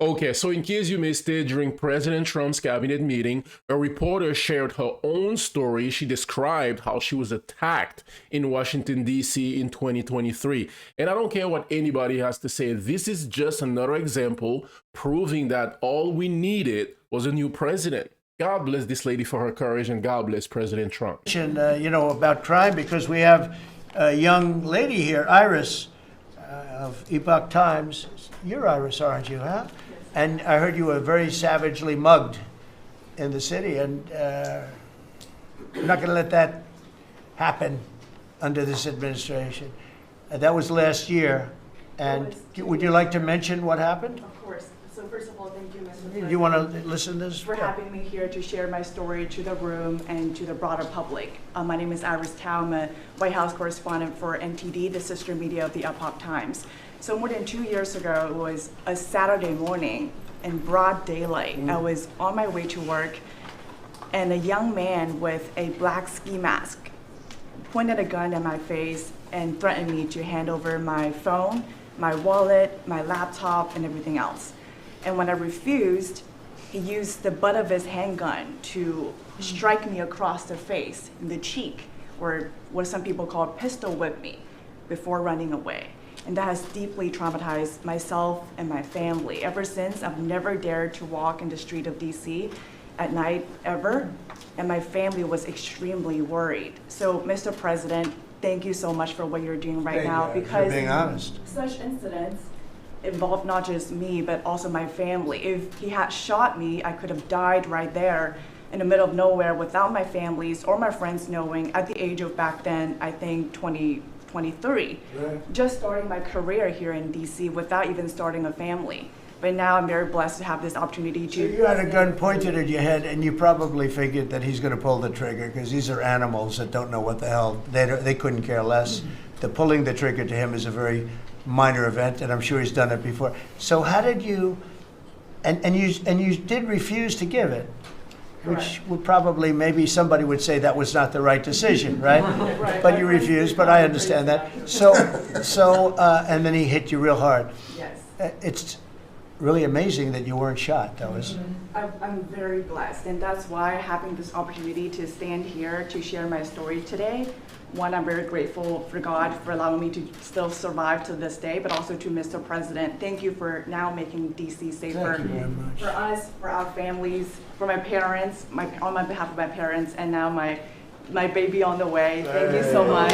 Okay, so in case you missed it, during President Trump's cabinet meeting, a reporter shared her own story. She described how she was attacked in Washington, D.C. in 2023. And I don't care what anybody has to say, this is just another example proving that all we needed was a new president. God bless this lady for her courage, and God bless President Trump. About crime, because we have a young lady here, Iris, of Epoch Times. You're Iris, aren't you, huh? And I heard you were very savagely mugged in the city, and we're not going to let that happen under this administration. That was last year. And would you like to mention what happened? Of course. So first of all, thank you, Mr. President. Do you want to listen to this? For having me here to share my story to the room and to the broader public. My name is Iris Tao. I'm a White House correspondent for NTD, the sister media of the Epoch Times. So more than 2 years ago, it was a Saturday morning in broad daylight. I was on my way to work, and a young man with a black ski mask pointed a gun at my face and threatened me to hand over my phone, my wallet, my laptop, and everything else. And when I refused, he used the butt of his handgun to strike me across the face, in the cheek, or what some people call pistol whip me, before running away. And that has deeply traumatized myself and my family. Ever since, I've never dared to walk in the street of DC at night, ever. And my family was extremely worried. So, Mr. President, thank you so much for what you're doing right now, because you're being honest. Such incidents involved not just me, but also my family. If he had shot me, I could have died right there in the middle of nowhere without my families or my friends knowing, at the age of back then, I think 23, just starting my career here in DC without even starting a family. But now I'm very blessed to have this opportunity to. So you had a gun pointed at your head, and you probably figured that he's going to pull the trigger, because these are animals that don't know what the hell, they couldn't care less. The pulling the trigger to him is a very minor event, and I'm sure he's done it before. So how did you, and you did refuse to give it, which would probably, maybe somebody would say that was not the right decision, right? Right. But you refused, but I understand that. And then he hit you real hard. Yes. It's really amazing that you weren't shot, though, isn't it? I'm very blessed, and that's why having this opportunity to stand here to share my story today. One, I'm very grateful for God for allowing me to still survive to this day, but also to Mr. President. Thank you for now making DC safer. Thank you very much. For us, for our families, for my parents, on my behalf of my parents, and now my baby on the way. Thank you so much.